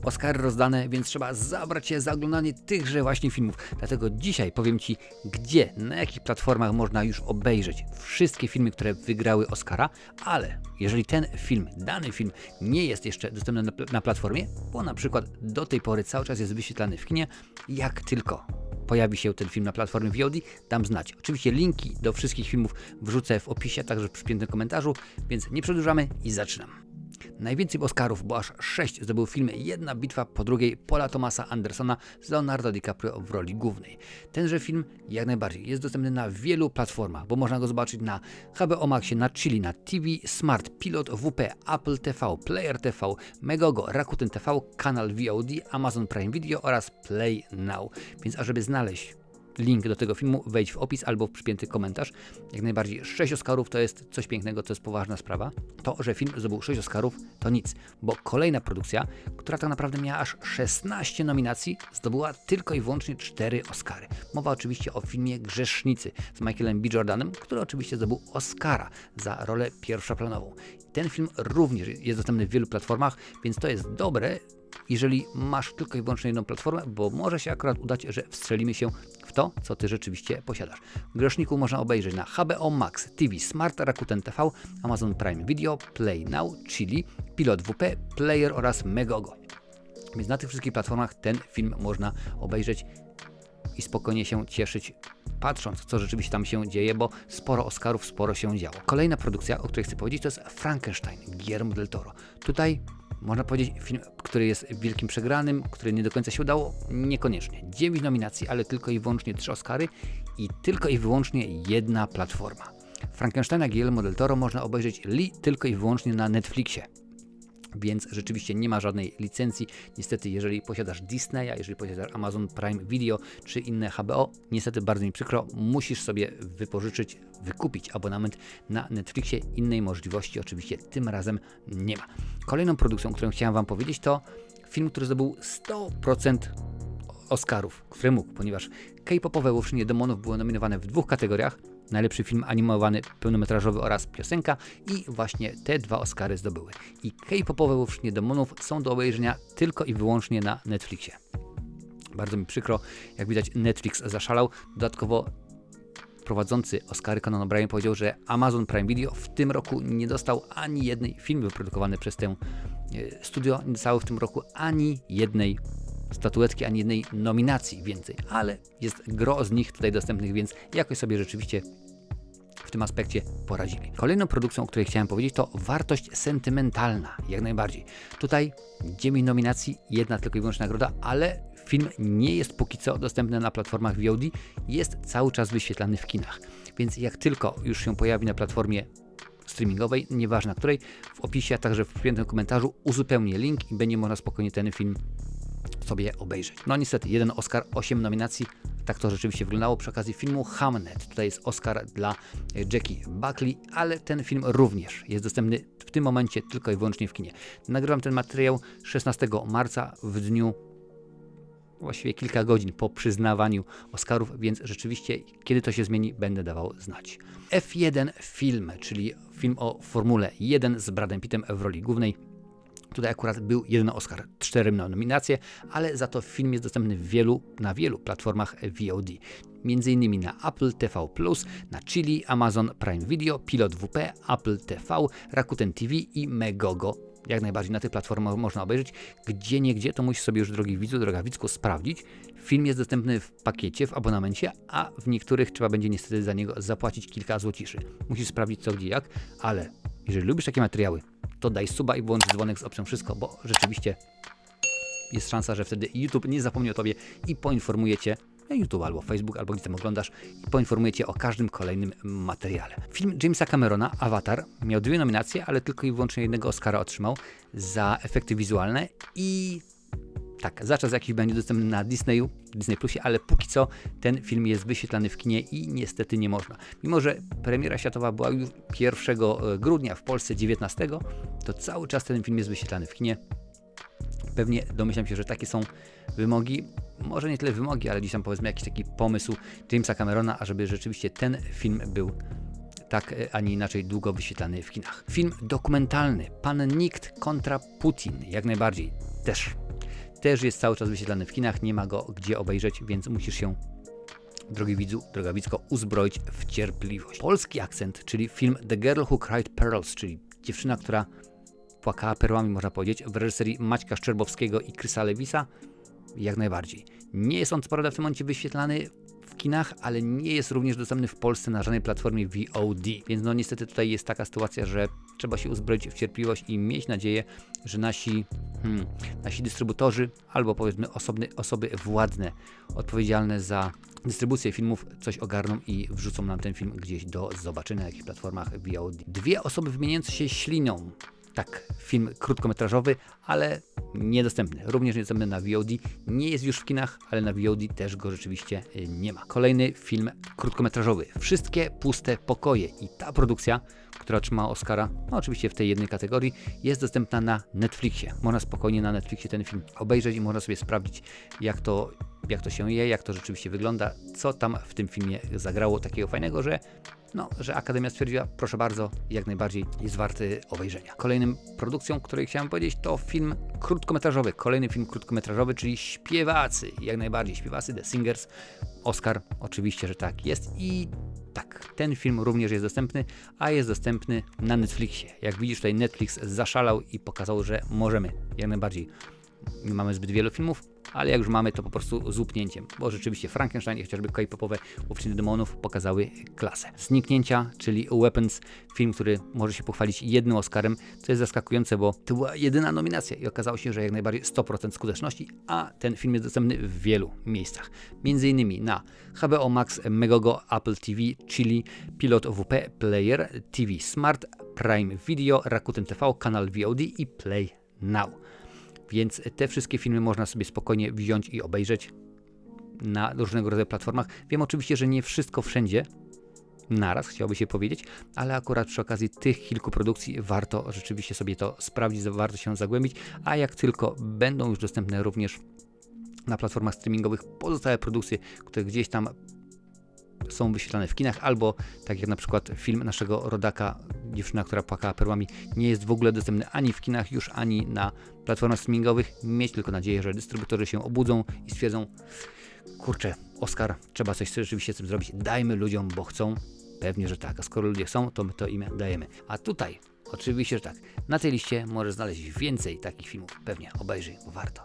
Oscary rozdane, więc trzeba zabrać się za oglądanie tychże właśnie filmów. Dlatego dzisiaj powiem Ci, gdzie, na jakich platformach można już obejrzeć wszystkie filmy, które wygrały Oscara, ale jeżeli dany film nie jest jeszcze dostępny na platformie, bo na przykład do tej pory cały czas jest wyświetlany w kinie, jak tylko pojawi się ten film na platformie VOD, dam znać. Oczywiście linki do wszystkich filmów wrzucę w opisie, także w przypiętym komentarzu, więc nie przedłużamy i zaczynam. Najwięcej Oscarów, bo aż 6 zdobył film Jedna bitwa po drugiej Paula Thomasa Andersona z Leonardo DiCaprio w roli głównej. Tenże film jak najbardziej jest dostępny na wielu platformach, bo można go zobaczyć na HBO Maxie, na Chili, na TV Smart, Pilot WP, Apple TV, Player TV, Megogo, Rakuten TV, kanal VOD, Amazon Prime Video oraz Play Now. Więc ażeby znaleźć link do tego filmu, wejdź w opis albo w przypięty komentarz. Jak najbardziej 6 Oscarów to jest coś pięknego, to jest poważna sprawa. To, że film zdobył 6 Oscarów to nic, bo kolejna produkcja, która tak naprawdę miała aż 16 nominacji, zdobyła tylko i wyłącznie 4 Oscary. Mowa oczywiście o filmie Grzesznicy z Michaelem B. Jordanem, który oczywiście zdobył Oscara za rolę pierwszoplanową. Ten film również jest dostępny w wielu platformach, więc to jest dobre, jeżeli masz tylko i wyłącznie jedną platformę, bo może się akurat udać, że wstrzelimy się w to, co Ty rzeczywiście posiadasz. W Grzeszniku można obejrzeć na HBO Max, TV Smart, Rakuten TV, Amazon Prime Video, Play Now, Chili, Pilot WP, Player oraz Megogo. Więc na tych wszystkich platformach ten film można obejrzeć i spokojnie się cieszyć, patrząc, co rzeczywiście tam się dzieje, bo sporo Oscarów, sporo się działo. Kolejna produkcja, o której chcę powiedzieć, to jest Frankenstein, Guillermo del Toro. Tutaj można powiedzieć film, który jest wielkim przegranym, który nie do końca się udało, niekoniecznie. 9 nominacji, ale tylko i wyłącznie 3 Oscary i tylko i wyłącznie jedna platforma. Frankensteina Guillermo del Toro można obejrzeć tylko i wyłącznie na Netflixie. Więc rzeczywiście nie ma żadnej licencji. Niestety, jeżeli posiadasz Disneya, jeżeli posiadasz Amazon Prime Video czy inne HBO, niestety bardzo mi przykro, musisz sobie wykupić abonament na Netflixie. Innej możliwości oczywiście tym razem nie ma. Kolejną produkcją, którą chciałem Wam powiedzieć, to film, który zdobył 100% Oscarów, które mógł, ponieważ K-popowe Łotrzynie Demonów były nominowane w 2 kategoriach. Najlepszy film animowany, pełnometrażowy oraz piosenka i właśnie te 2 Oscary zdobyły. I K-popowe Łotrzynie Demonów są do obejrzenia tylko i wyłącznie na Netflixie. Bardzo mi przykro, jak widać Netflix zaszalał. Dodatkowo prowadzący Oscary Conan O'Brien powiedział, że Amazon Prime Video w tym roku nie dostał ani jednej, film wyprodukowany przez tę studio, nie dostały w tym roku ani jednej statuetki, ani jednej nominacji więcej, ale jest gro z nich tutaj dostępnych, więc jakoś sobie rzeczywiście w tym aspekcie poradzili. Kolejną produkcją, o której chciałem powiedzieć, to Wartość sentymentalna, jak najbardziej. Tutaj 9 nominacji, jedna tylko i wyłącznie nagroda, ale film nie jest póki co dostępny na platformach VOD, jest cały czas wyświetlany w kinach, więc jak tylko już się pojawi na platformie streamingowej, nieważne której, w opisie, a także w przypiętym komentarzu uzupełnię link i będzie można spokojnie ten film sobie obejrzeć. No niestety, 1 Oscar, 8 nominacji, tak to rzeczywiście wyglądało przy okazji filmu Hamnet. Tutaj jest Oscar dla Jackie Buckley, ale ten film również jest dostępny w tym momencie tylko i wyłącznie w kinie. Nagrywam ten materiał 16 marca w dniu właściwie kilka godzin po przyznawaniu Oscarów, więc rzeczywiście, kiedy to się zmieni, będę dawał znać. F1 Film, czyli film o Formule 1 z Bradem Pittem w roli głównej. Tutaj akurat był 1 Oscar, 4 nominacje, ale za to film jest dostępny na wielu platformach VOD. Między innymi na Apple TV+, na Chili, Amazon Prime Video, Pilot WP, Apple TV, Rakuten TV i Megogo. Jak najbardziej na tych platformach można obejrzeć. Gdzieniegdzie to musisz sobie już, drogi widzu, droga widzku, sprawdzić. Film jest dostępny w pakiecie, w abonamencie, a w niektórych trzeba będzie niestety za niego zapłacić kilka złociszy. Musisz sprawdzić co, gdzie, jak, ale jeżeli lubisz takie materiały, to daj suba i włącz dzwonek z opcją wszystko, bo rzeczywiście jest szansa, że wtedy YouTube nie zapomni o Tobie i poinformuje Cię na YouTube albo Facebook, albo gdzie tam oglądasz i poinformuje Cię o każdym kolejnym materiale. Film Jamesa Camerona, Avatar, miał 2 nominacje, ale tylko i wyłącznie 1 Oscara otrzymał za efekty wizualne i tak, za czas jakiś będzie dostępny na Disneyu, Disney Plusie, ale póki co ten film jest wyświetlany w kinie i niestety nie można. Mimo że premiera światowa była już 1 grudnia, w Polsce 19, to cały czas ten film jest wyświetlany w kinie. Pewnie domyślam się, że takie są wymogi, może nie tyle wymogi, ale gdzieś tam powiedzmy jakiś taki pomysł Jamesa Camerona, ażeby rzeczywiście ten film był tak, a nie inaczej długo wyświetlany w kinach. Film dokumentalny, Pan Nikt kontra Putin, jak najbardziej też też jest cały czas wyświetlany w kinach, nie ma go gdzie obejrzeć, więc musisz się, drogi widzu, droga widzko, uzbroić w cierpliwość. Polski akcent, czyli film The Girl Who Cried Pearls, czyli dziewczyna, która płakała perłami, można powiedzieć, w reżyserii Maćka Szczerbowskiego i Chrisa Lewisa, jak najbardziej. Nie jest on co prawda w tym momencie wyświetlany w kinach, ale nie jest również dostępny w Polsce na żadnej platformie VOD. Więc no niestety tutaj jest taka sytuacja, że trzeba się uzbroić w cierpliwość i mieć nadzieję, że nasi dystrybutorzy albo powiedzmy osoby władne, odpowiedzialne za dystrybucję filmów, coś ogarną i wrzucą nam ten film gdzieś do zobaczenia na jakichś platformach VOD. Dwie osoby wymieniające się śliną. Tak, film krótkometrażowy, ale niedostępny. Również niedostępny na VOD. Nie jest już w kinach, ale na VOD też go rzeczywiście nie ma. Kolejny film krótkometrażowy. Wszystkie puste pokoje. I ta produkcja, która otrzymała Oscara, no oczywiście w tej jednej kategorii, jest dostępna na Netflixie. Można spokojnie na Netflixie ten film obejrzeć i można sobie sprawdzić, jak to się je, jak to rzeczywiście wygląda, co tam w tym filmie zagrało takiego fajnego, że Akademia stwierdziła, proszę bardzo, jak najbardziej jest warty obejrzenia. Kolejną produkcją, której chciałem powiedzieć, to film krótkometrażowy. Kolejny film krótkometrażowy, czyli Śpiewacy. Jak najbardziej Śpiewacy, The Singers. Oscar, oczywiście, że tak jest. I tak, ten film również jest dostępny, a jest dostępny na Netflixie. Jak widzisz, tutaj Netflix zaszalał i pokazał, że możemy jak najbardziej. Nie mamy zbyt wielu filmów, ale jak już mamy, to po prostu z łupnięciem, bo rzeczywiście Frankenstein i chociażby K-popowe Łowczyny Demonów pokazały klasę. Zniknięcia, czyli Weapons, film, który może się pochwalić jednym Oscarem, co jest zaskakujące, bo to była jedyna nominacja i okazało się, że jak najbardziej 100% skuteczności, a ten film jest dostępny w wielu miejscach. Między innymi na HBO Max, Megogo, Apple TV, Chili, Pilot WP, Player, TV Smart, Prime Video, Rakuten TV, kanał VOD i Play Now. Więc te wszystkie filmy można sobie spokojnie wziąć i obejrzeć na różnego rodzaju platformach. Wiem oczywiście, że nie wszystko wszędzie naraz, chciałoby się powiedzieć, ale akurat przy okazji tych kilku produkcji warto rzeczywiście sobie to sprawdzić, warto się zagłębić, a jak tylko będą już dostępne również na platformach streamingowych pozostałe produkcje, które gdzieś tam są wyświetlane w kinach, albo tak jak na przykład film naszego rodaka Dziewczyna, która płakała perłami, nie jest w ogóle dostępny ani w kinach już, ani na platformach streamingowych. Mieć tylko nadzieję, że dystrybutorzy się obudzą i stwierdzą, kurczę, Oscar, trzeba coś rzeczywiście z tym zrobić, dajmy ludziom, bo chcą. Pewnie, że tak, a skoro ludzie chcą, to my to im dajemy. A tutaj, oczywiście, że tak, na tej liście możesz znaleźć więcej takich filmów. Pewnie obejrzyj, bo warto.